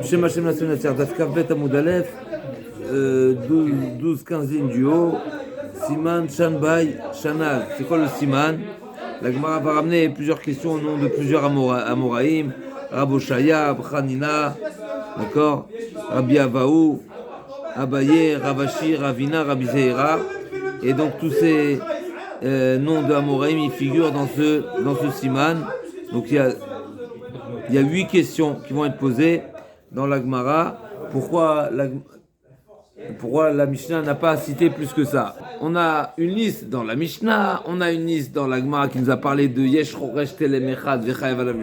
Shem Hashem la semaine dernière, Daf Kavbet Amud Aleph, 12 quinzaines du haut, Siman Shanbai Shanal. C'est quoi le Siman? La Gemara va ramener plusieurs questions au nom de plusieurs Amoraïm, Raboshaya, Hanina, d'accord, Rabbi Avaou, Abaye, Ravashi, Ravina, Rabbi Zeira. Et donc tous ces noms de Amoraïm, ils figurent dans ce Siman. Donc il y a 8 questions qui vont être posées dans la Gemara. Pourquoi la Mishnah n'a pas cité plus que ça? On a une liste dans la Mishnah, on a une liste dans la Gemara qui nous a parlé de Yesh Choresh Telem Echad Vechayev Alav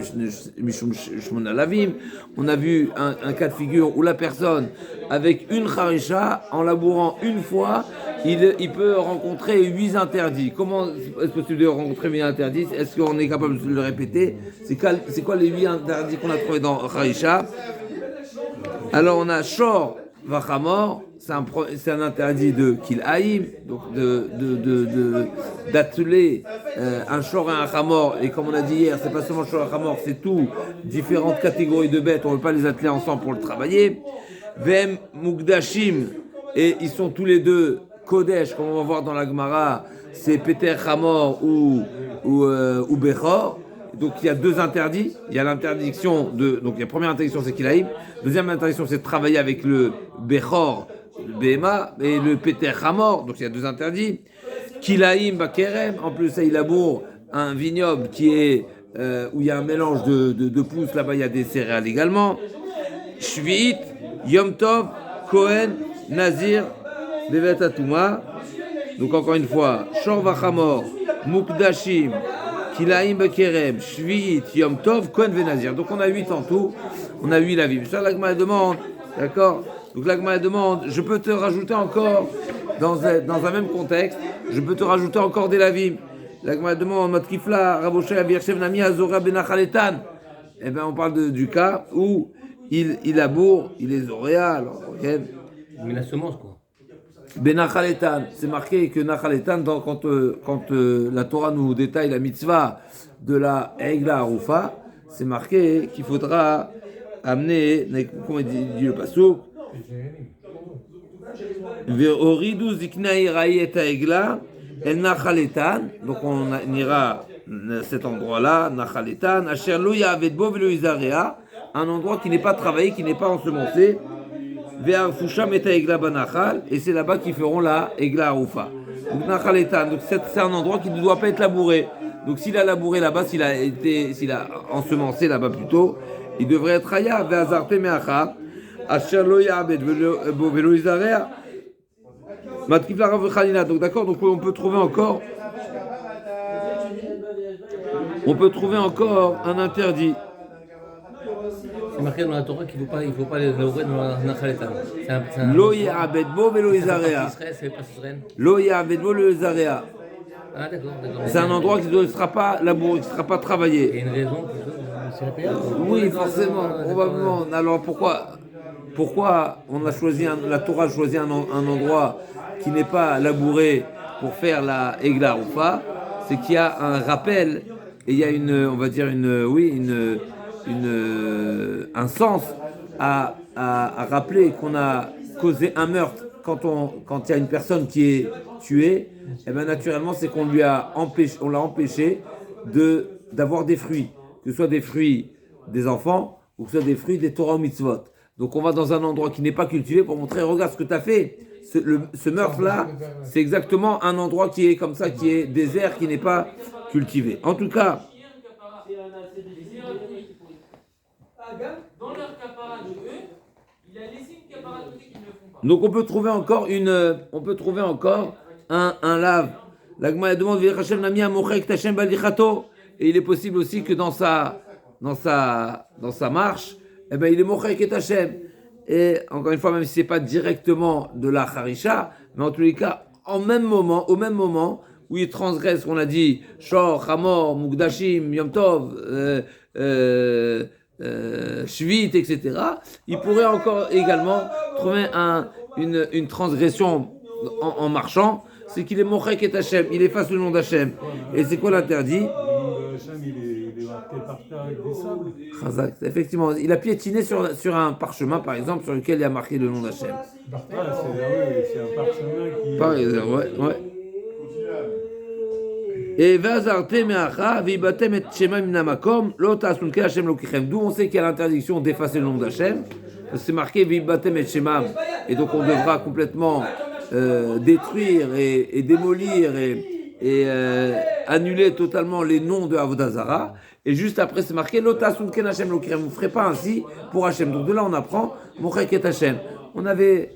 Mishum Shmona Lavim. On a vu un cas de figure où la personne, avec une charisha, en labourant une fois, il peut rencontrer 8 interdits. Comment est-ce possible de rencontrer 8 interdits? Est-ce qu'on est capable de le répéter? C'est quoi les 8 interdits qu'on a trouvés dans charisha? Alors on a Shor Vachamor, c'est un interdit de Kil'aïm, donc d'atteler un Shor et un Chamor. Et comme on a dit hier, c'est pas seulement Shor et Chamor, c'est tout, différentes catégories de bêtes, on ne veut pas les atteler ensemble pour le travailler. Vem Mugdashim, et ils sont tous les deux Kodesh, comme on va voir dans la Gemara, c'est Peter Chamor ou Bechor. Donc il y a 2 interdits. Il y a l'interdiction donc la première interdiction c'est Kilaïm. Deuxième interdiction c'est de travailler avec le Bechor, le Behema, et le Peter Hamor. Donc il y a 2 interdits. Kilaïm Bakerem. En plus ça il laboure un vignoble qui est où il y a un mélange de pousses. Là-bas il y a des céréales également. Shvi'it, Yom Tov, Kohen, Nazir, Bevet Atuma. Donc encore une fois, Shor Vachamor, Mukdashim, Kilaïm Bekerem, Shvi'it, Yom Tov, Kohen Venazir. Donc on a 8 en tout, on a 8 la vie. Ça, l'Agma demande, d'accord? Donc l'Agma demande, je peux te rajouter encore, dans un même contexte, je peux te rajouter encore des lavim. L'Agma demande, Matkifla, Raboshe, Abirshev, Nami, Azora, Benachaletan. Eh bien, on parle du cas où il laboure, il est zoréal. Mais la semence, quoi. Benachaletan, c'est marqué que Nachaletan, quand la Torah nous détaille la mitzvah de la Egla Arufa, c'est marqué qu'il faudra amener, comment dit le pasuk, Ve'oridu ziknai ra'i et Egla el Nachaletan. Donc on ira à cet endroit-là, Nachaletan, Asher lo ya'aved bo ve'lo yizarea, un endroit qui n'est pas travaillé, qui n'est pas ensemencé. Et c'est là-bas qu'ils feront la Egla Arufa. Donc c'est un endroit qui ne doit pas être labouré. Donc s'il a labouré là-bas, s'il a ensemencé là-bas plutôt, il devrait être Haya. Donc d'accord, donc on peut trouver encore un interdit. C'est marqué dans la Torah qu'il ne faut pas les labourer dans la Nachaletan. Lo ya'abed bo velo yizarea. Lo ya'abed bo velo yizarea. Ah d'accord. C'est un endroit qui ne sera pas labouré, qui ne sera pas travaillé. Il y a une raison, c'est la période. Oui, forcément, probablement. Alors pourquoi la Torah a choisi un endroit qui n'est pas labouré pour faire la Egla Arufa? C'est qu'il y a un rappel et il y a un sens à rappeler qu'on a causé un meurtre quand il y a une personne qui est tuée. Et bien naturellement c'est qu'on l'a empêché d'avoir des fruits, que ce soit des fruits des enfants ou que ce soit des fruits des Torah ou mitzvot. Donc on va dans un endroit qui n'est pas cultivé pour montrer, regarde ce que tu as fait. Ce meurtre-là, c'est exactement un endroit qui est comme ça, qui est désert, qui n'est pas cultivé. En tout cas, dans leur capara de eux, il a laissé une capara de côté qu'ils ne font pas. Donc on peut trouver encore un lave. L'Agma demande V'Hashem Nami Amochek Tashem Balichato. Et il est possible aussi que dans sa marche, eh ben il est Mochek et Tashem. Et encore une fois, même si c'est pas directement de la Harisha, mais en tous les cas, au même moment où il transgresse, on a dit Shor, Chamor, Mugdashim, Yom Tov, Shvit, etc., il pourrait encore également trouver une transgression en marchant, c'est qu'il est Mochek et Hachem, il efface le nom d'Hachem. Et c'est quoi l'interdit? Hachem, il est là. t'es par terre avec du sable. Chazak. Effectivement, il a piétiné sur un parchemin, par exemple, sur lequel il y a marqué le nom d'Hachem. Par terre, c'est un parchemin qui. Par exemple, ouais. Et vazarte me'acha v'ibatem et shema minamakom lo ta'asun ke Hashem lokichem. D'où on sait qu'il y a l'interdiction d'effacer le nom d'Hachem. C'est marqué v'ibatem et shema. Et donc on devra complètement détruire et démolir et annuler totalement les noms de Avodah Zarah. Et juste après c'est marqué lo ta'asun ke Hashem lokichem. Vous ne ferez pas ainsi pour Hashem. Donc de là on apprend mochek et Hashem. On a vu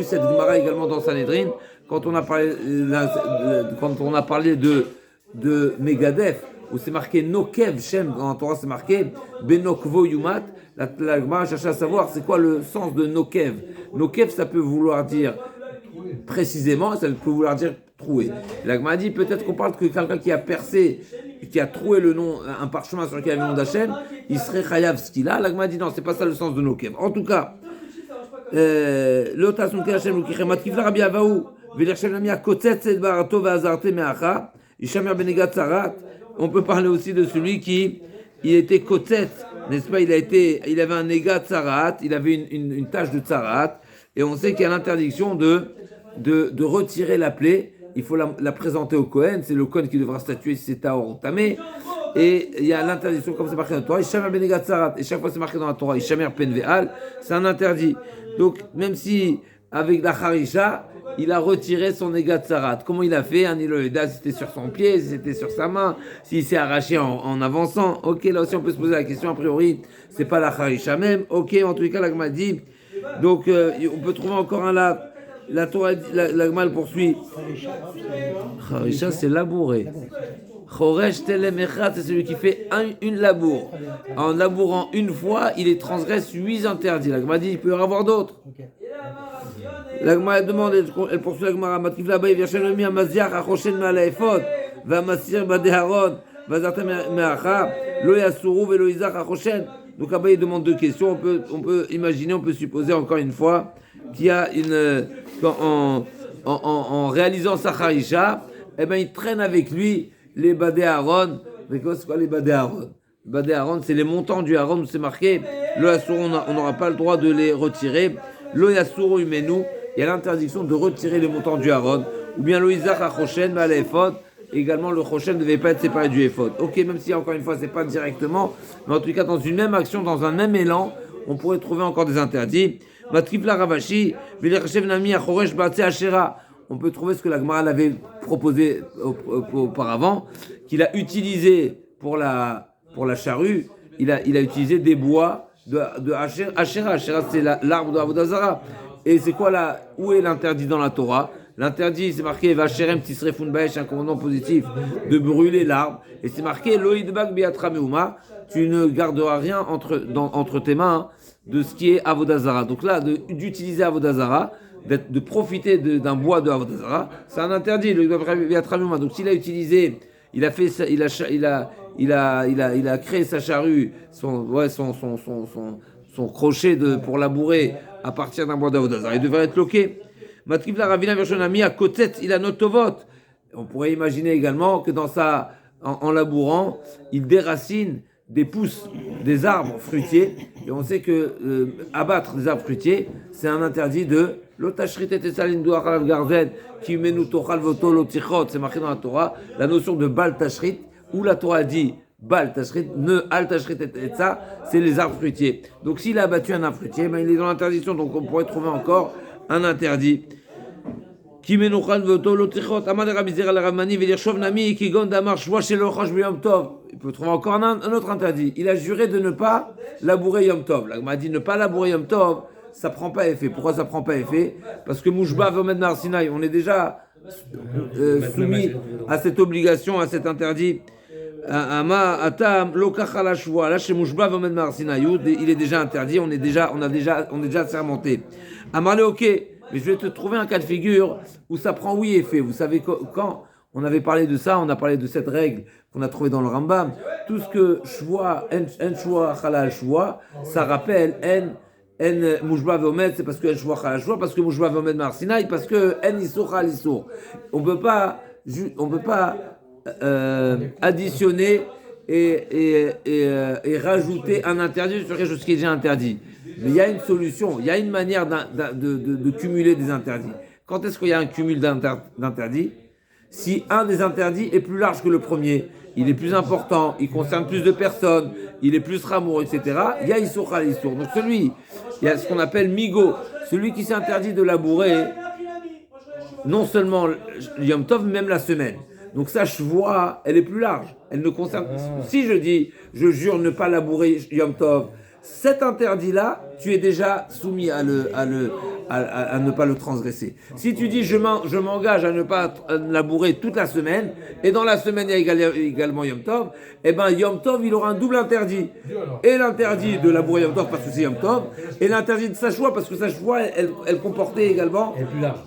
cette Gemara également dans Sanhedrin. Quand on a parlé de Megadef, où c'est marqué Nokev Shem, dans la Torah c'est marqué Benokvo Yumat, la Gemara cherche à savoir c'est quoi le sens de Nokev. Nokev ça peut vouloir dire précisément, ça peut vouloir dire troué. La Gemara dit peut-être qu'on parle que quelqu'un qui a percé, qui a troué le nom, un parchemin sur lequel il y avait le nom d'Hachem, il serait chayav ce qu'il a. La Gemara dit non, c'est pas ça le sens de Nokev. En tout cas, l'otas Nokev Hachem Lukichem Matkifla Rabbi Avaou. On peut parler aussi de celui qui il était kotet, n'est-ce pas? Il avait un négat tsarat, il avait une tache de tsarat, et on sait qu'il y a l'interdiction de retirer la plaie. Il faut la présenter au Kohen, c'est le Kohen qui devra statuer si c'est taor ou tamé. Et il y a l'interdiction, comme c'est marqué dans la Torah, Ishamer benegat tsarat, et chaque fois c'est marqué dans la Torah, Ishamer pen ve'al, c'est un interdit. Donc même si avec la harisha, il a retiré son négat tsarat. Comment il a fait? Un iloïda, si c'était sur son pied, si c'était sur sa main, s'il s'est arraché en avançant. Ok, là aussi on peut se poser la question, a priori, c'est pas la harisha même. Ok, en tous les cas, la Gemara dit. Donc, on peut trouver encore un là. La Torah, la Gemara poursuit. Harisha, c'est labourer. Choresh telem echad, c'est celui qui fait une labour. En labourant une fois, il transgresse 8 interdits. La Gemara dit, il peut y en avoir d'autres. La Gemara demande, elle poursuit la Gemara, Matkif là-bas, il vient chez le mien, Maziach, Achoshen Malaefod, va Masir Badeharon, va Zartem Meacha, Lo Yasuru, Velo Isaac, Achoshen. Donc là-bas, il demande 2 questions. On peut imaginer, on peut supposer encore une fois qu'il y a en réalisant sa Harisha, eh ben, il traîne avec lui les Badéharon. Mais c'est quoi les Badéharon? Badéharon, c'est les montants du Haron où c'est marqué, Lo Yasuru, on n'aura pas le droit de les retirer. Lo Yasuru Imenu, il y a l'interdiction de retirer les montants du Haron, ou bien le Isaac à Choshen, mais à l'Ephod, également le Choshen ne devait pas être séparé du Ephod. Ok, même si encore une fois c'est pas directement, mais en tout cas dans une même action, dans un même élan, on pourrait trouver encore des interdits. Matrifla Ravashi, Vilechev Nami Achoresh Batse Ashera. On peut trouver ce que la Gemara avait proposé auparavant, qu'il a utilisé pour la charrue, il a utilisé des bois de Ashera. Ashera c'est l'arbre de Avodah Zarah. Et c'est quoi là? Où est l'interdit dans la Torah? L'interdit, c'est marqué Vacherem Tisrefun Baesh, un commandement positif de brûler l'arbre. Et c'est marqué Loïdbak Biatra Meuma, tu ne garderas rien entre tes mains de ce qui est Avodah Zarah. Donc là, d'utiliser Avodah Zarah, de profiter d'un bois de Avodah Zarah, c'est un interdit, Loïdbak Biatra Meuma. Donc s'il a utilisé, il a créé sa charrue, son crochet pour labourer à partir d'un bois d'Avodah Zarah, il devrait être loqué. Matriv la Ravina Vershonami à Kotet, il a notovot. On pourrait imaginer également que en labourant, il déracine des pousses des arbres fruitiers. Et on sait que abattre des arbres fruitiers, c'est un interdit de l'otashrit et tesalin douachalav garzen qui menu tochal voto lotichot. C'est marqué dans la Torah, la notion de bal tashrit, où la Torah dit bal tashrit, ne al tashrit et ça, c'est les arbres fruitiers. Donc s'il a abattu un arbre fruitier, ben, il est dans l'interdiction. Donc on pourrait trouver encore un interdit. Il peut trouver encore un autre interdit. Il a juré de ne pas labourer Yom Tov. Là, on m'a dit ne pas labourer Yom Tov, ça prend pas effet. Pourquoi ça prend pas effet? Parce que Mouchba Vomed Mar Sinai, on est déjà soumis à cette obligation, à cet interdit. Là, chez Mouchba Vomed Mar Sinai, il est déjà interdit. On est déjà sermenté. Amarle, ok. Mais je vais te trouver un cas de figure où ça prend oui effet. Vous savez, quand on avait parlé de ça, on a parlé de cette règle qu'on a trouvée dans le Rambam. Tout ce que shua, en shua, halal shua, ça rappelle en mouchba veomed, c'est parce que en shua, halal shua, parce que mouchba veomed marsinaï, parce que en isur, halal isur. On peut pas additionner et rajouter un interdit sur quelque chose qui est déjà interdit. Mais il y a une solution, il y a une manière de cumuler des interdits. Quand est-ce qu'il y a un cumul d'interdits? Si un des interdits est plus large que le premier, il est plus important, il concerne plus de personnes, il est plus ramour, etc. Il y a Issour Khal Issour. Donc il y a ce qu'on appelle Migo, celui qui s'interdit de labourer, non seulement Yom Tov, mais même la semaine. Donc sa chevoie, elle est plus large. Elle ne concerne. Si je dis, je jure ne pas labourer Yom Tov, cet interdit-là, tu es déjà soumis à ne pas le transgresser. Si tu dis, je m'engage à ne pas labourer toute la semaine, et dans la semaine il y a également Yom Tov, eh bien Yom Tov, il aura un double interdit. Et l'interdit de labourer Yom Tov parce que c'est Yom Tov, et l'interdit de sa chevoie parce que sa chevoie, elle comportait également.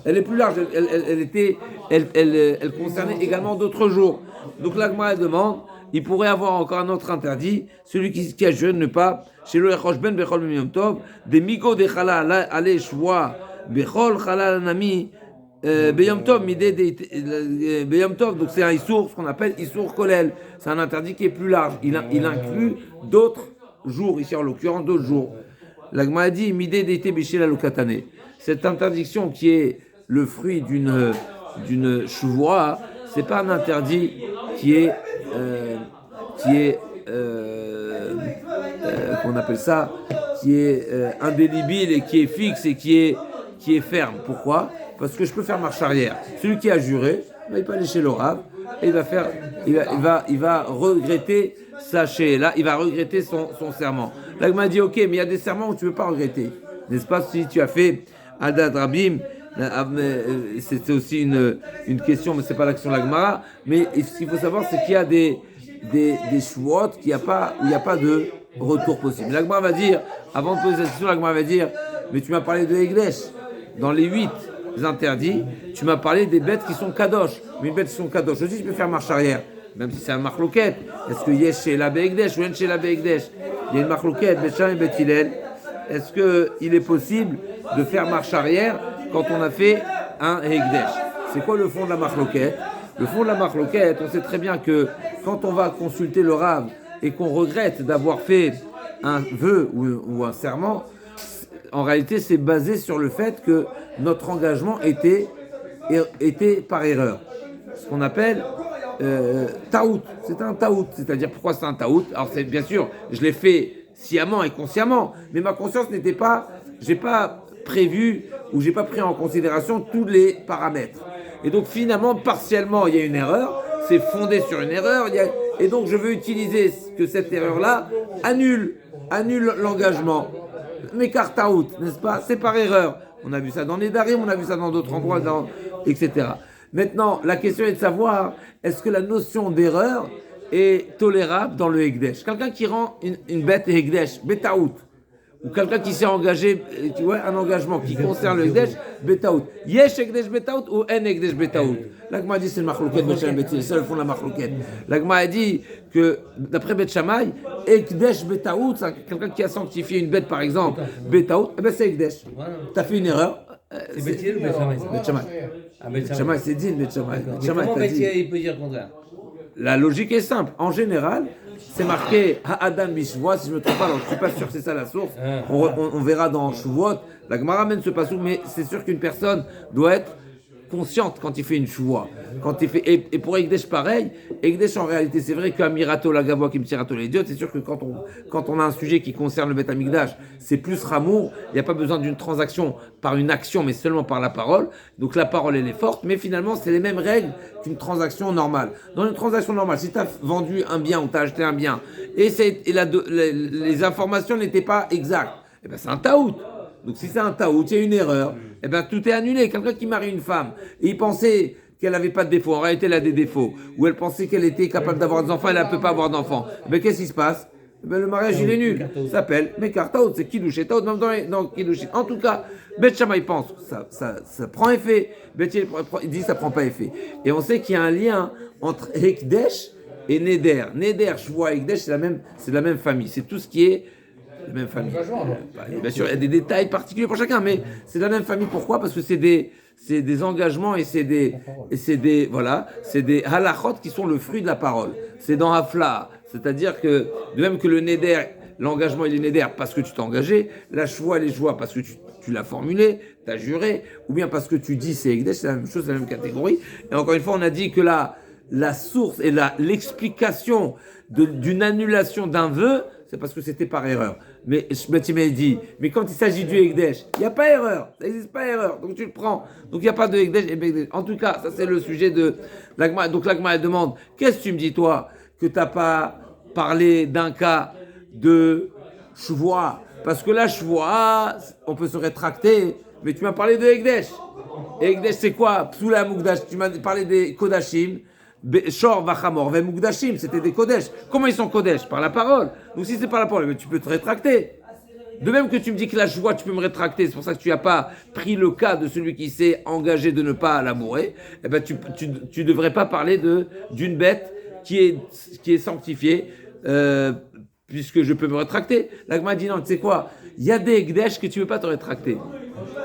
Elle est plus large. Elle est plus large. Elle concernait également d'autres jours. Donc l'Agma demande, il pourrait avoir encore un autre interdit, celui qui a juré de ne pas, chez le Echosh Ben Bechol Yom Tov, des Migo de Chalal, allez, Shvoa, Bechol Chalal Nami, Beyom Tov, Beyom Tov, donc c'est un Issour, ce qu'on appelle Issour Kolel. C'est un interdit qui est plus large. Il inclut d'autres jours, ici en l'occurrence d'autres jours. L'Agma a dit, Midé d'été Béché la Lokatane. Cette interdiction qui est le fruit d'une Shvoa, c'est pas un interdit qui est qu'on appelle ça, qui est indélébile et qui est fixe et qui est ferme. Pourquoi? Parce que je peux faire marche arrière. Celui qui a juré, il peut aller chez le Rav et il va regretter sa là, il va regretter son serment. Là, il m'a dit, ok, mais il y a des serments où tu ne peux pas regretter. N'est-ce pas? Si tu as fait Adad Rabim, c'est aussi une question, mais c'est pas l'action de la Gemara. Mais ce qu'il faut savoir, c'est qu'il y a des shvuot où il n'y a pas de retour possible. La Gemara va dire, avant de poser cette question, la Gemara va dire, mais tu m'as parlé de Eglesh. Dans les 8 interdits, tu m'as parlé des bêtes qui sont kadosh. Mais les bêtes qui sont kadosh aussi, je peux faire marche arrière, même si c'est un marloquet. Est-ce qu'il y a chez la Be'egdesh ou chez la Be'egdesh? Il y a une marloquet, Betchan et Bethilel. Est-ce qu'il est possible de faire marche arrière quand on a fait un Hegdesh? C'est quoi le fond de la marloquet? Le fond de la marloquet, on sait très bien que quand on va consulter le Rav et qu'on regrette d'avoir fait un vœu ou un serment, en réalité, c'est basé sur le fait que notre engagement était par erreur. Ce qu'on appelle taout. C'est un taout. C'est-à-dire, pourquoi c'est un taout? Alors, c'est bien sûr, je l'ai fait sciemment et consciemment, mais ma conscience n'était pas... J'ai pas prévu ou j'ai pas pris en considération tous les paramètres. Et donc, finalement, partiellement, il y a une erreur. C'est fondé sur une erreur. Et donc, je veux utiliser que cette erreur-là annule l'engagement. M'écarte out, n'est-ce pas? C'est par erreur. On a vu ça dans les Darim, on a vu ça dans d'autres endroits, etc. Maintenant, la question est de savoir, est-ce que la notion d'erreur est tolérable dans le Hekdesh? Quelqu'un qui rend une bête Hekdesh, betaout, ou quelqu'un qui s'est engagé, tu vois, un engagement qui concerne le Hekdesh, betaout. Yesh Hekdesh betaout ou en Hekdesh betaout? L'Agma a dit c'est le machlouket, c'est ça le fond de la machlouket. L'Agma a dit que d'après Bet Shammai, Hekdesh betaout, c'est quelqu'un qui a sanctifié une bête par exemple, betaout, eh ben c'est Hekdesh. Tu as fait une erreur. C'est Bethilel ou Bet Shammai? Bet Shammai. Bet Shammai, c'est dit Bet Shammai. Comment Bethilel il peut dire le contraire? La logique est simple. En général, c'est marqué Ha'adam Mishvoa, si je ne me trompe pas, alors je ne suis pas sûr que c'est ça la source. On verra dans Shuvot. La Gemara mène ce passage, mais c'est sûr qu'une personne doit être consciente quand il fait une Shuvot. Et pour Ekdesh, pareil. Ekdesh, en réalité, c'est vrai qu'un mirato la gavoa qui me tirato les dieux, c'est sûr que quand on a un sujet qui concerne le Beth Amikdash, c'est plus ramour. Il n'y a pas besoin d'une transaction par une action, mais seulement par la parole. Donc la parole, elle est forte, mais finalement, c'est les mêmes règles qu'une transaction normale. Dans une transaction normale, si tu as vendu un bien ou tu as acheté un bien, et les informations n'étaient pas exactes, eh ben c'est un taout. Donc si c'est un taout, il y a une erreur, eh ben tout est annulé. Quelqu'un qui marie une femme, et il pensait qu'elle n'avait pas de défauts, en réalité elle a des défauts, ou elle pensait qu'elle était capable d'avoir des enfants, elle ne peut pas avoir d'enfants, eh ben qu'est-ce qui se passe? Eh ben, le mariage il est nul, ça s'appelle Mekar Taout, c'est Kiddush et Taout, même dans Kiddush. En tout cas, Bet Shammai pense, ça prend effet, Bet Shammai il dit ça prend pas effet. Et on sait qu'il y a un lien entre Hekdesh et Neder. Neder, Shvoa, Hekdesh, c'est la même famille, c'est tout ce qui est la même famille. Bien sûr, il y a des détails particuliers pour chacun, mais c'est la même famille. Pourquoi? Parce que c'est des engagements et c'est des halachot qui sont le fruit de la parole. C'est dans Hafla, C'est-à-dire que, de même que le Neder, l'engagement il est Neder parce que tu t'es engagé, la Shvoa elle est Shvoa parce que tu l'as formulé, tu as juré, ou bien parce que tu dis c'est Ekdesh, c'est la même chose, c'est la même catégorie. Et encore une fois, on a dit que la source et l'explication d'une annulation d'un vœu, c'est parce que c'était par erreur. Mais Shmetimé dit, mais quand il s'agit du Ekdesh, il n'y a pas erreur, ça n'existe pas erreur, donc tu le prends. Donc il n'y a pas de Ekdesh et Bekdesh. En tout cas, ça c'est le sujet de l'Agma. Donc l'Agma elle demande, qu'est-ce que tu me dis toi, que tu n'as pas parlé d'un cas de Shvoa? Parce que là, Shvoa, on peut se rétracter, mais tu m'as parlé de Ekdesh. Et Ekdesh c'est quoi? Psoula Mukdash, tu m'as parlé des Kodashim. Shor Vachamor, Ve Mukdashim, c'était des Kodesh. Comment ils sont Kodesh? Par la parole. Donc si c'est par la parole, tu peux te rétracter. De même que tu me dis que la joie, tu peux me rétracter, c'est pour ça que tu n'as pas pris le cas de celui qui s'est engagé de ne pas labourer, eh ben tu devrais pas parler d'une bête qui est sanctifiée, puisque je peux me rétracter. L'Agma dit non, tu sais quoi? Il y a des Ekdesh que tu ne peux pas te rétracter.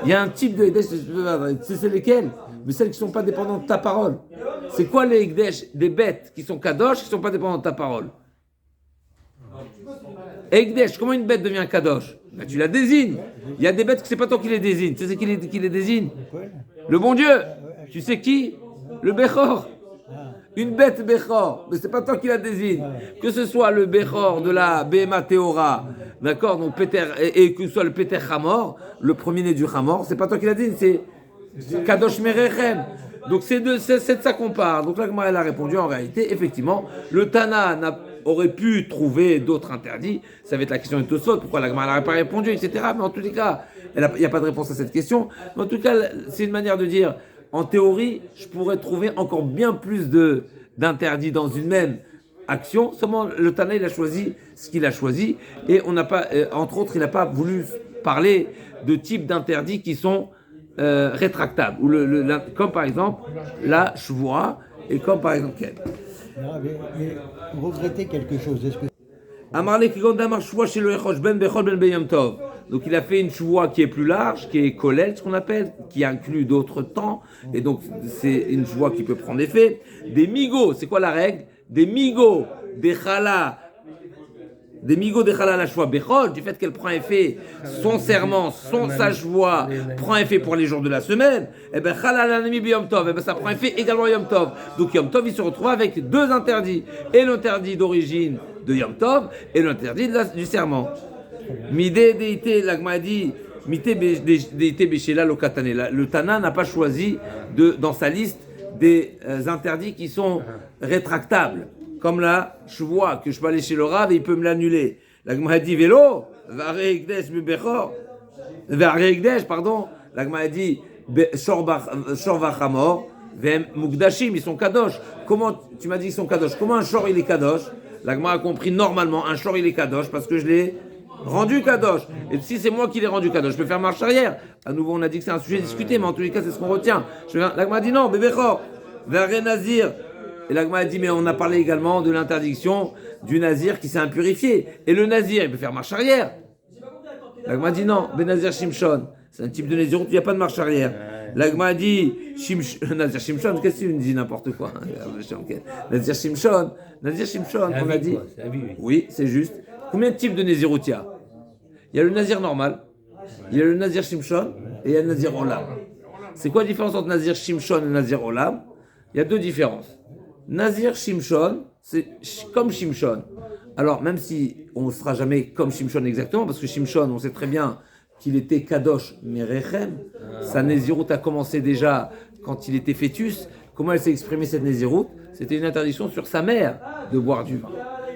Il y a un type de Ekdesh que tu peux pas. Tu sais c'est lesquels? Mais celles qui ne sont pas dépendantes de ta parole. C'est quoi les Ekdesh des bêtes qui sont Kadosh, qui ne sont pas dépendantes de ta parole? Ekdesh, comment une bête devient Kadosh? Ben, tu la désignes. Il y a des bêtes que c'est pas toi qui les désigne. Tu sais qui les désigne? Le bon Dieu. Tu sais qui? Le Bechor. Une bête Bechor, mais c'est pas toi qui la désigne. Que ce soit le Bechor de la Behema Teora, d'accord, donc Peter, et que ce soit le Peter Hamor, le premier-né du Hamor, c'est pas toi qui la désigne, c'est Kadosh Merechem. Donc c'est de ça qu'on parle. Donc là, elle a répondu en réalité, effectivement, le Tana aurait pu trouver d'autres interdits. Ça va être la question de Tosfot, pourquoi la Gemara n'aurait pas répondu, etc. Mais en tous les cas, il n'y a pas de réponse à cette question. Mais en tout cas, c'est une manière de dire, en théorie, je pourrais trouver encore bien plus d'interdits dans une même action. Seulement, le Tana, il a choisi ce qu'il a choisi. Et on n'a pas, entre autres, il n'a pas voulu parler de types d'interdits qui sont rétractables. Ou comme par exemple la Shvoa et comme par exemple quel. Mais regretter quelque chose, est-ce que... Donc il a fait une choua qui est plus large, qui est kolel, ce qu'on appelle, qui inclut d'autres temps, et donc c'est une choua qui peut prendre effet. Des migots, c'est quoi la règle? Des migots, des chala, la choua bechol, du fait qu'elle prend effet, son serment, sa choua prend effet pour les jours de la semaine, et ben chala l'anami b'yom tov, et ben ça prend effet également yom tov. Donc yom tov il se retrouve avec deux interdits, et l'interdit d'origine de yom tov et l'interdit du serment. Midé déité, l'agma dit, mité déité béchéla lokatane. Le Tana n'a pas choisi dans sa liste des interdits qui sont rétractables. Comme la chevoie, que je peux aller chez le Rav et il peut me l'annuler. L'agma dit vélo, pardon. L'agma dit shorvachamor, vem mukdashim, ils sont kadosh. Comment tu m'as dit qu'ils sont kadosh? Comment un shor il est kadosh? L'agma a compris normalement, un shor il est kadosh parce que je l'ai rendu kadosh. Et si c'est moi qui l'ai rendu kadosh, je peux faire marche arrière. À nouveau, on a dit que c'est un sujet discuté, mais en tous les cas, c'est ce qu'on retient. L'agma a dit non, bébéchor, verre nazir. Et l'agma a dit, mais on a parlé également de l'interdiction du nazir qui s'est impurifié. Et le nazir, il peut faire marche arrière. L'agma a dit non, benazir shimshon. C'est un type de nazir où il n'y a pas de marche arrière. L'agma a dit, nazir shimshon, qu'est-ce que tu me dis n'importe quoi? Nazir shimshon, on a dit. Oui, c'est juste. Combien de types de nazirut il y a? Il y a le nazir normal, il y a le nazir shimshon et il y a le nazir olam. C'est quoi la différence entre nazir shimshon et nazir olam? Il y a deux différences. Nazir Shimshon, c'est comme Shimshon. Alors, même si on ne sera jamais comme Shimshon exactement, parce que Shimshon, on sait très bien qu'il était Kadosh Merechem, sa Nézirut a commencé déjà quand il était fœtus. Comment elle s'est exprimée cette Nézirut? C'était une interdiction sur sa mère de boire du vin.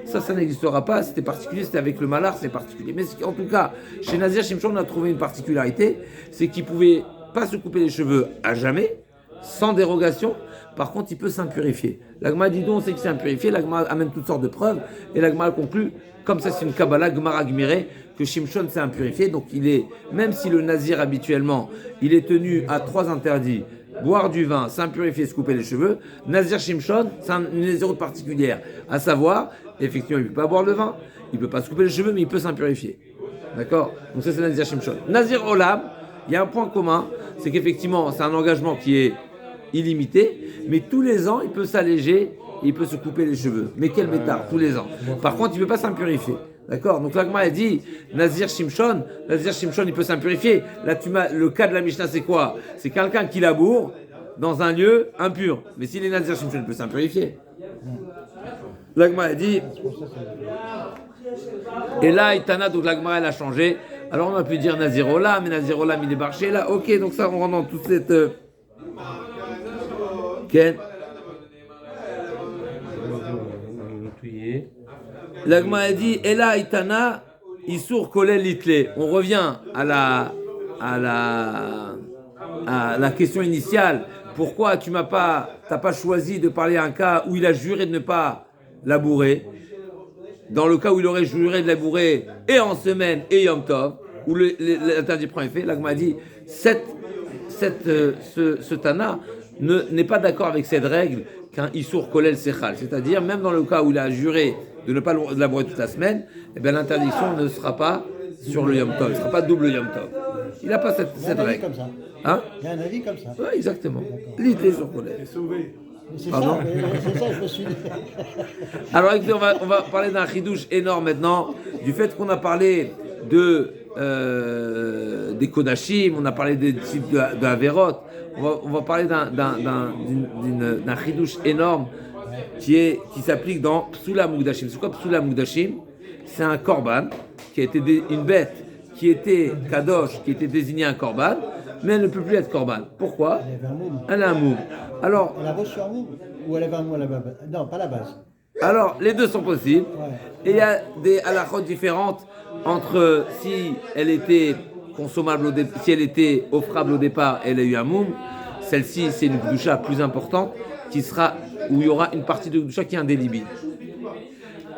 Ça n'existera pas, c'était particulier, c'était avec le Malar, c'est particulier. Mais en tout cas, chez Nazir Shimshon, on a trouvé une particularité, c'est qu'il ne pouvait pas se couper les cheveux à jamais, sans dérogation. Par contre, il peut s'impurifier. L'agma dit donc, on sait qu'il s'est impurifié. L'agma amène toutes sortes de preuves. Et l'agma conclut, comme ça c'est une Kabbalah, Gemara Gmiré, que Shimshon s'est impurifié. Donc il est, même si le nazir habituellement, il est tenu à trois interdits, boire du vin, s'impurifier, se couper les cheveux, Nazir Shimshon, c'est une nazirut particulière. À savoir, effectivement, il ne peut pas boire le vin, il ne peut pas se couper les cheveux, mais il peut s'impurifier. D'accord? Donc ça c'est Nazir Shimshon. Nazir Olam, il y a un point commun, c'est qu'effectivement, c'est un engagement qui est illimité, mais tous les ans, il peut s'alléger il peut se couper les cheveux. Mais quel bétard, tous les ans. Par contre, il ne peut pas s'impurifier. D'accord? Donc l'Agma a dit, Nazir Shimshon, il peut s'impurifier. Là, le cas de la Mishnah, c'est quoi? C'est quelqu'un qui laboure dans un lieu impur. Mais s'il est Nazir Shimshon, il peut s'impurifier. L'Agma a dit, et là, Itana, donc l'Agma, elle a changé. Alors on a pu dire Nazir Olam, mais Nazir Olam, il est marché là. Ok, donc ça, on rentre dans toute cette... Ken. L'Agma a dit, et là, Itana, Issour Kolel Litle. On revient à la question initiale. Pourquoi t'as pas choisi de parler à un cas où il a juré de ne pas labourer? Dans le cas où il aurait juré de labourer et en semaine et Yom Tov, où l'interdit prend effet, l'Agma a dit, ce Tana n'est pas d'accord avec cette règle qu'un Issour Kolel Sechal. C'est-à-dire, même dans le cas où il a juré de ne pas labourer toute la semaine, eh bien, l'interdiction ne sera pas sur le Yom Tov, ne sera pas double Yom Tov. Il n'a pas cette règle. Comme ça. Hein? Il y a un avis comme ça. Oui, exactement. L'idée sur Kolel. C'est Pardon? ça, je me suis dit. Alors, écoutez, on va parler d'un chidouche énorme maintenant, du fait qu'on a parlé des Kodashim, on a parlé des types de Averot. On va parler d'un chidouche énorme qui s'applique dans Psula Mugdashim. C'est quoi Psula Mugdashim? C'est un korban qui a été une bête qui était kadosh, qui était désignée un korban, mais elle ne peut plus être korban. Pourquoi? Elle a un moum. Alors, Elle a reçu un moum ou elle avait un moum à la base? Non, pas la base. Alors, les deux sont possibles. Et il y a des halakhot différentes entre si elle était consommable si elle était offrable au départ, elle a eu un moum. Celle-ci, c'est une gdusha plus importante où il y aura une partie de gdusha qui est indélébile.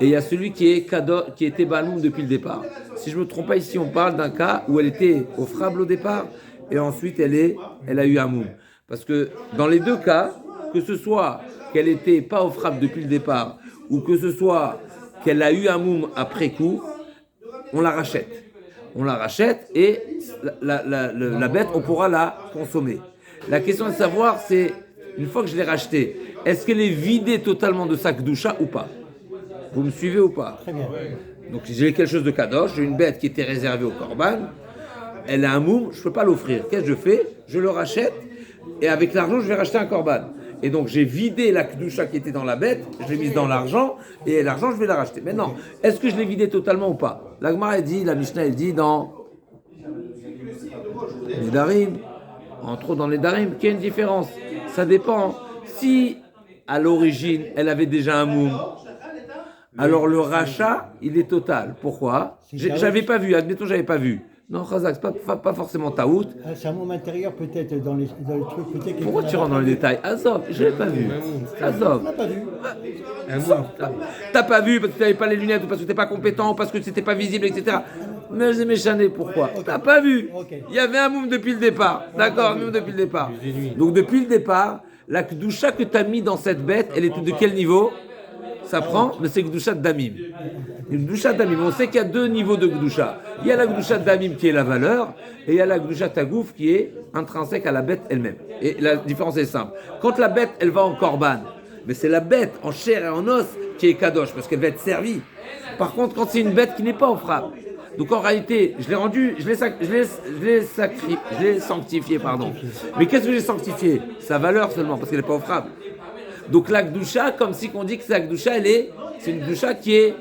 Et il y a celui qui était baloum depuis le départ. Si je ne me trompe pas, ici on parle d'un cas où elle était offrable au départ et ensuite elle a eu un moum. Parce que dans les deux cas, que ce soit qu'elle n'était pas offrable depuis le départ ou que ce soit qu'elle a eu un moum après coup, on la rachète. On la rachète et la bête, on pourra la consommer. La question de savoir, c'est, une fois que je l'ai rachetée, est-ce qu'elle est vidée totalement de sa kdusha ou pas? Vous me suivez ou pas? Très bien. Donc j'ai quelque chose de kadosh, j'ai une bête qui était réservée au korban, elle a un moum, je ne peux pas l'offrir. Qu'est-ce que je fais? Je le rachète et avec l'argent, je vais racheter un korban. Et donc j'ai vidé la kdusha qui était dans la bête, je l'ai mise dans l'argent, et l'argent je vais la racheter. Maintenant, est-ce que je l'ai vidé totalement ou pas? La Gemara elle dit, la Mishnah elle dit dans les Darim, entre autres dans les Darim, qu'il y a une différence. Ça dépend. Si à l'origine elle avait déjà un moum, alors le rachat il est total. Pourquoi? J'avais pas vu, admettons j'avais pas vu. Non, Khazak, c'est pas forcément taout. C'est un moum intérieur peut-être dans le truc. Peut-être Pourquoi tu rentres dans les détails? Azov, je l'ai pas vu. Azov. On l'a pas vu. T'as pas vu parce que tu n'avais pas les lunettes ou parce que tu n'étais pas compétent ou parce que c'était pas visible, etc. Mais j'ai méchané, pourquoi? T'as pas vu. Il y avait un moum depuis le départ. D'accord, un moum depuis le départ. Donc depuis le départ, la kdusha que tu as mis dans cette bête, elle était de quel niveau? Ça prend, mais c'est Gdusha Damim. Une Gdusha Damim. On sait qu'il y a deux niveaux de Gdusha. Il y a la Gdusha Damim qui est la valeur, et il y a la Gdusha Tagouf qui est intrinsèque à la bête elle-même. Et la différence est simple. Quand la bête, elle va en korban, mais c'est la bête en chair et en os qui est kadosh, parce qu'elle va être servie. Par contre, quand c'est une bête qui n'est pas offrable, donc en réalité, je l'ai sanctifié, pardon. Mais qu'est-ce que j'ai sanctifié? Sa valeur seulement, parce qu'elle n'est pas offrable. Donc la Gdusha, comme si on dit que la Gdusha, c'est une Gdusha qui est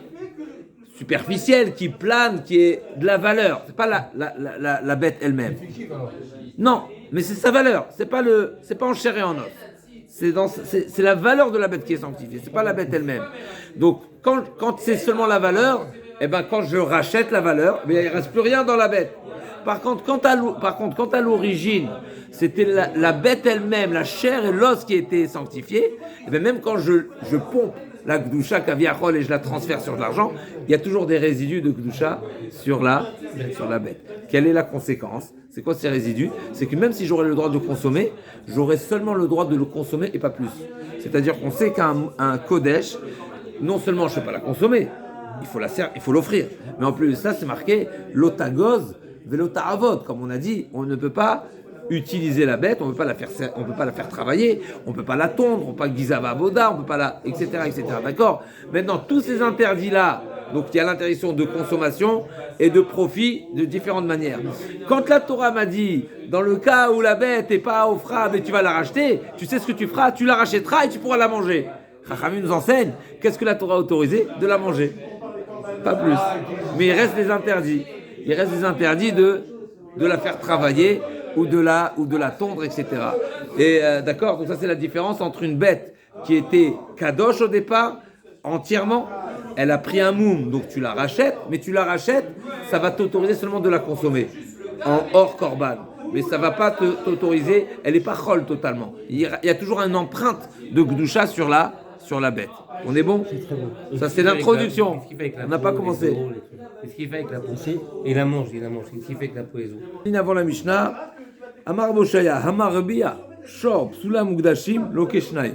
superficielle, qui plane, qui est de la valeur. C'est pas la bête elle-même. Non, mais c'est sa valeur. C'est pas en chair et en os. C'est la valeur de la bête qui est sanctifiée. C'est pas la bête elle-même. Donc quand c'est seulement la valeur, quand je rachète la valeur, il ne reste plus rien dans la bête. Par contre, quand à l'origine, c'était la bête elle-même, la chair et l'os qui étaient sanctifiés, même quand je pompe la Gdusha Kaviachol et je la transfère sur de l'argent, il y a toujours des résidus de Gdusha sur la bête. Quelle est la conséquence? C'est quoi ces résidus? C'est que même si j'aurais le droit de consommer, j'aurais seulement le droit de le consommer et pas plus. C'est-à-dire qu'on sait qu'un Kodesh, non seulement je ne peux pas la consommer, il faut l'offrir, mais en plus de ça, c'est marqué l'otagoz. Velota avod, comme on a dit, on ne peut pas utiliser la bête, on peut pas la faire travailler, on peut pas la tondre, on peut pas gizava boda, on peut pas la, etc., etc. D'accord? Maintenant, tous ces interdits-là, donc il y a l'interdiction de consommation et de profit de différentes manières. Quand la Torah m'a dit, dans le cas où la bête n'est pas offrable et tu vas la racheter, tu sais ce que tu feras, tu la rachèteras et tu pourras la manger. Chachamim nous enseigne, qu'est-ce que la Torah a autorisé? De la manger. Pas plus. Mais il reste des interdits. Il reste des interdits de la faire travailler ou de la tondre, etc. Et d'accord, donc ça c'est la différence entre une bête qui était kadosh au départ, entièrement, elle a pris un moum, donc tu la rachètes, mais tu la rachètes, ça va t'autoriser seulement de la consommer, en hors korban. Mais ça ne va pas t'autoriser, elle n'est pas chol totalement. Il y a toujours une empreinte de gdusha sur la bête. On est bon? C'est très beau. Ça c'est l'introduction. Qu'est-ce qu'il fait avec la On n'a pas peau, commencé. les os, les trucs. Qu'est-ce qu'il fait avec la peau? Il la mange. Qu'est-ce qu'il fait avec la peau et les os? Avant la Mishnah, Amar Boshaya, Hamar Rabia, Shor, Psula Mugdashim, Lokeshnaim.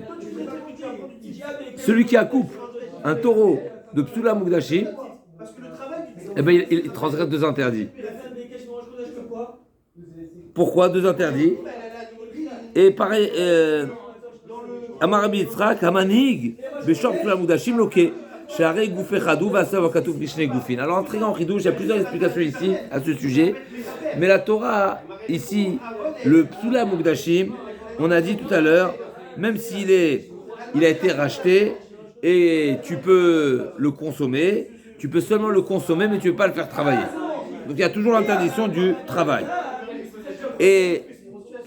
Celui qui accoupe un taureau de Psula Mugdashim, eh ben, il transgresse deux interdits. Pourquoi deux interdits? Et pareil, Amar Rabbi Yitzhak, Hamanig, Beshor Psula Mugdashim, Loke. Alors, intriguant en Chidouche, il y a plusieurs explications ici à ce sujet. Mais la Torah, ici, le Psula Mugdashim, on a dit tout à l'heure, même s'il a été racheté et tu peux le consommer, tu peux seulement le consommer, mais tu ne peux pas le faire travailler. Donc il y a toujours l'interdiction du travail. Et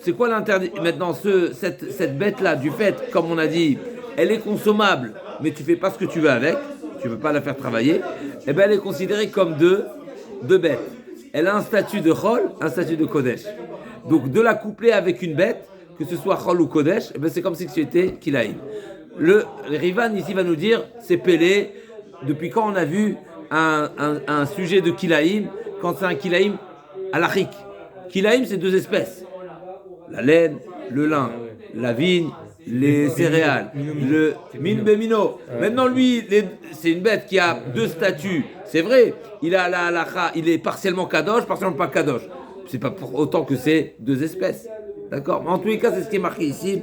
c'est quoi l'interdit? Maintenant, cette bête-là, du fait, comme on a dit, elle est consommable, mais tu ne fais pas ce que tu veux avec, tu ne veux pas la faire travailler, eh bien elle est considérée comme deux bêtes. Elle a un statut de chol, un statut de kodesh. Donc de la coupler avec une bête, que ce soit chol ou kodesh, eh bien c'est comme si c'était kilaïm. Le Rivan ici va nous dire, c'est pelé, depuis quand on a vu un sujet de kilaïm, quand c'est un kilaïm halachique. Kilaïm c'est deux espèces, la laine, le lin, la vigne, les céréales, le min bemino. Maintenant lui, c'est une bête qui a deux statuts. C'est vrai, il a la halacha, il est partiellement kadosh, partiellement pas kadosh. C'est pas pour autant que c'est deux espèces. D'accord? Mais en tous les cas, c'est ce qui est marqué ici.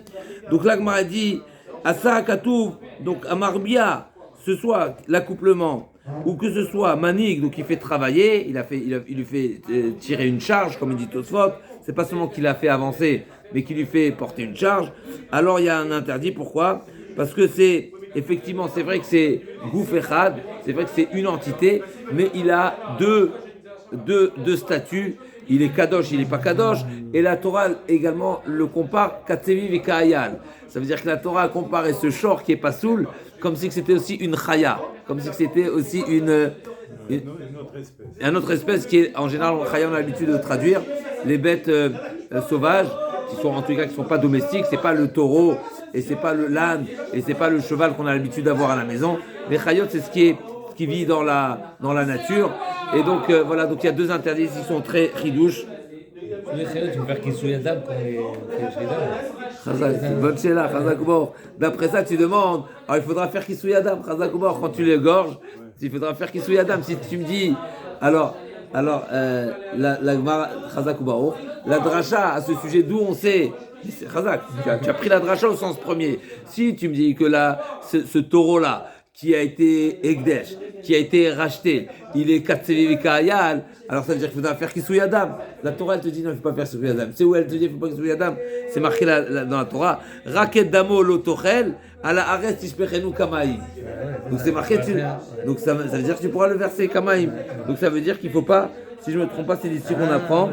Donc là, Gemara dit, Asa Katouv, donc Amarbia, ce soit l'accouplement, ou que ce soit Manig, donc il fait travailler, il lui fait tirer une charge, comme il dit Tosfot. C'est pas seulement qu'il a fait avancer, mais qu'il lui fait porter une charge. Alors il y a un interdit. Pourquoi? Parce que c'est effectivement, c'est vrai que c'est Gouf Echad, c'est vrai que c'est une entité, mais il a deux statuts. Il est kadosh, il n'est pas kadosh, et la Torah également le compare katseviv et kaayal. Ça veut dire que la Torah a comparé ce shor qui est pas soul, comme si c'était aussi une chaya, comme si c'était aussi une autre espèce qui est en général en chaya on a l'habitude de traduire les bêtes sauvages qui sont en tout cas qui sont pas domestiques. C'est pas le taureau et c'est pas le l'âne et c'est pas le cheval qu'on a l'habitude d'avoir à la maison. Les chayot c'est ce qui vit dans la nature. Et donc voilà, donc il y a deux interdits qui sont très chidouches. Les chayot, tu peux faire qu'ils soient Adam quand les Chazak, c'est une bonne chéla, Chazak Oumor. D'après ça, tu demandes, alors il faudra faire Kisui Adam, Chazak Oumor, quand tu l'égorges, il faudra faire Kisui Adam. Si tu me dis, alors la Gemara, Chazak Oumor, la dracha à ce sujet, d'où on sait, c'est Chazak, tu as pris la dracha au sens premier. Si tu me dis que ce taureau-là, qui a été Egdesh, qui a été racheté, il est Katsevivika Ayal, alors ça veut dire qu'il faudra faire Kisui Adam. La Torah, elle te dit non, il ne faut pas faire Kisui Adam. C'est où elle te dit il ne faut pas Kisui Adam? C'est marqué dans la Torah, Raket Damo Lotochel, ala Ares Tishpechenu Kamaïm. Donc c'est marqué, donc ça veut dire que tu pourras le verser Kamaïm. Donc ça veut dire qu'il ne faut pas, si je ne me trompe pas, c'est d'ici qu'on apprend.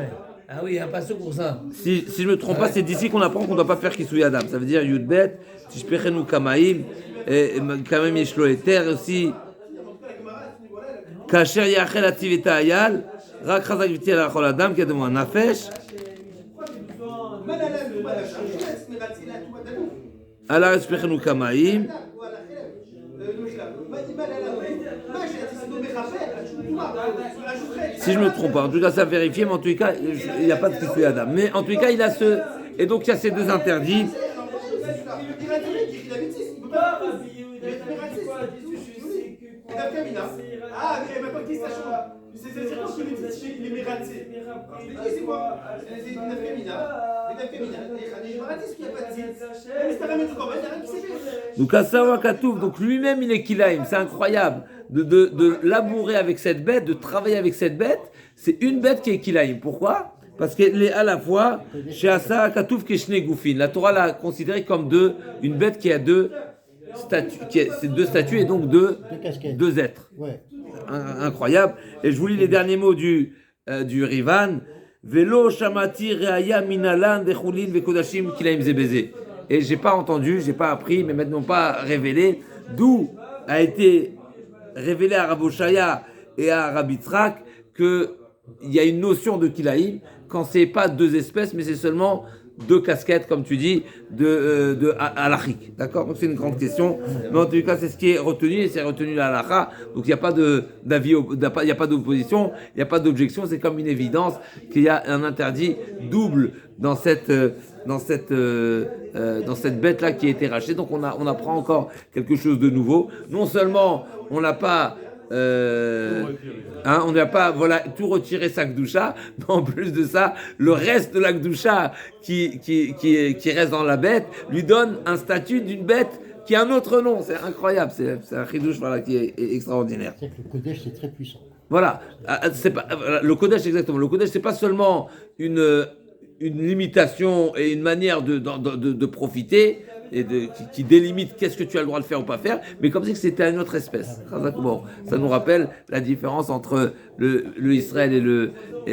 Ah oui, il y a un passage pour ça. Si je ne me trompe pas, c'est d'ici qu'on apprend qu'on ne doit pas faire Kisui Adam. Ça veut dire Yudbet, Tishpechenu Kamaïm. Et quand même Yeshlo et terre aussi Kacher Yachel Ativita Ayal Rak Chazak Viti Al Achol Adam qui a demandé un nafesh Ala Espechenu Kamaim. Si je me trompe pas, en tout cas ça a vérifié, mais en tout cas il n'y a pas de Kisui Adam. Mais en tout cas il a et donc il y a ces deux interdits. C'est quoi les mératzés? C'est quoi? C'est une nafkamina. Les nafkamina. Les mératzés, qu'il n'y a pas de zit. Mais c'est un ramètre corban, il n'y a rien qui s'est fait. Donc Asawa Katouf, donc lui-même il est Kilaim, c'est incroyable de labourer avec cette bête, de travailler avec cette bête, c'est une bête qui est Kilaim. Pourquoi? Parce qu'elle est à la fois chez Asawa Katouf Keshne Goufin. La Torah l'a considérée comme une bête qui a deux statues, c'est deux statues et donc deux êtres. Ouais. Incroyable. Et je vous lis les derniers mots du Rivan. Velo shamati reaya minalan dechulin vekodashim kilaim zebeze. Et j'ai pas entendu, j'ai pas appris, mais maintenant pas révélé, d'où a été révélé à Rabbi Oshaya et à Rabbi Tzrak qu'il y a une notion de kilaim quand c'est pas deux espèces, mais c'est seulement deux casquettes, comme tu dis, de halakhique. D'accord? Donc c'est une grande question. Mais en tout cas, c'est ce qui est retenu, et c'est retenu la halakha. Donc il n'y a pas d'avis, il n'y a pas d'opposition, il n'y a pas d'objection. C'est comme une évidence qu'il y a un interdit double dans cette bête-là qui a été rachetée. Donc on apprend encore quelque chose de nouveau. Non seulement on n'a pas on n'a pas tout retiré sa Kdusha, mais en plus de ça, le reste de la Kdusha qui reste dans la bête lui donne un statut d'une bête qui a un autre nom. C'est incroyable, c'est un chidouche qui est extraordinaire. C'est que le Kodesh, c'est très puissant. Voilà, c'est pas, le Kodesh exactement. Le Kodesh, c'est pas seulement une limitation et une manière de profiter et qui délimite qu'est-ce que tu as le droit de faire ou pas faire, mais comme si c'était une autre espèce. Bon, ça nous rappelle la différence entre le Israël et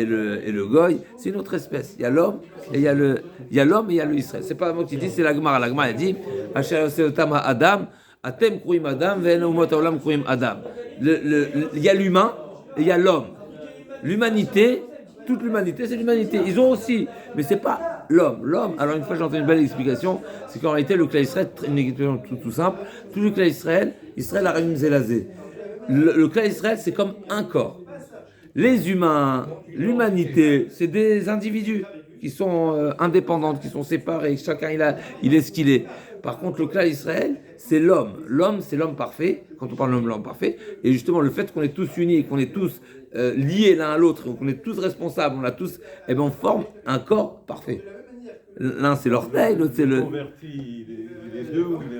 le Goy. C'est une autre espèce. Il y a l'homme et il y a l'homme et il y a le Israël. C'est pas moi qui dis, c'est la Gemara. La Gemara elle dit Asher yoseotam Adam, atem kruim Adam, ve'en umot haolam kruim Adam. Il y a l'humain et il y a l'homme. L'humanité. Toute l'humanité, c'est l'humanité. Ils ont aussi, mais c'est pas l'homme. L'homme, alors une fois j'ai entendu une belle explication, c'est qu'en réalité, le clan Israël, une explication tout simple, tout le clan Israël a réuni Zélazé. Le clan Israël, c'est comme un corps. Les humains, l'humanité, c'est des individus qui sont indépendants, qui sont séparés, chacun il est ce qu'il est. Par contre, le clan Israël, c'est l'homme. L'homme, c'est l'homme parfait, quand on parle de l'homme parfait. Et justement, le fait qu'on est tous unis et qu'on est tous liés l'un à l'autre, qu'on est tous responsables, on forme un corps parfait. L'un, c'est l'orteil, l'autre, c'est le... Converti, les deux ou les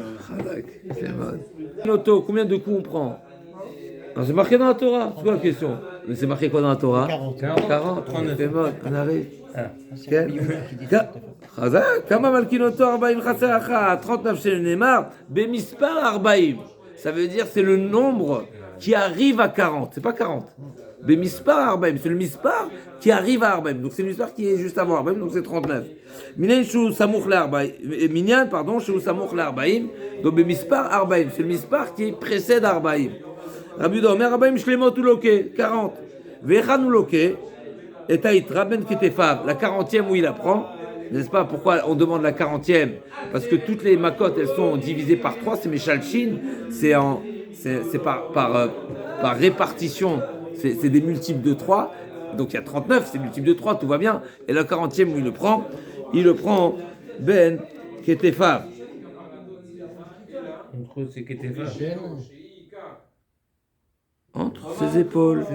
un? Noto, combien de coups on prend? Non, c'est marqué dans la Torah. C'est quoi la question? Mais c'est marqué quoi dans la Torah? 40. 39. On arrive. Kama malkinoto 40 chatzaracha 39 chez le Neymar, bemispar 40. Ça veut dire c'est le nombre qui arrive à 40. C'est pas 40. Bemispar 40, c'est le mispar qui arrive à 40. Donc c'est le mispar qui est juste avant 40, donc c'est 39. Minyan shu samuch la-40. Minyan, pardon, shu samuch la-40. Donc bemispar 40, c'est le mispar qui précède 40. Rabbi Yehuda Omer 40 shlemot uloke, 40. Ve'echan uloke, et taïtra ben ketefav, la 40e où il apprend. N'est-ce pas? Pourquoi on demande la 40e? Parce que toutes les makot, elles sont divisées par 3, c'est Meshalchin, c'est par répartition, c'est des multiples de 3, donc il y a 39, c'est multiple de 3, tout va bien. Et la 40e où il le prend Ben Ketefav. Entre ses Ketefav. Entre ses épaules.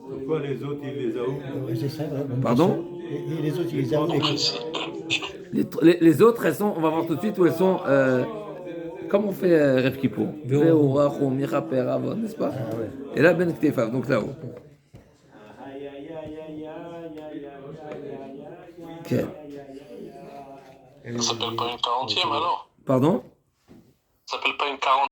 Pourquoi les autres, il les a où? C'est ça, ouais, Pardon? Et les autres, ils les ont. Les autres, elles sont, on va voir tout de suite où elles sont. Comme on fait Rev Kippour. Ve'orachom, Michaper, Avon, n'est-ce pas? Et là, Ben Ktefav, donc là-haut. Okay. Ça s'appelle pas une 40e alors? Pardon? Ça s'appelle pas une 40e.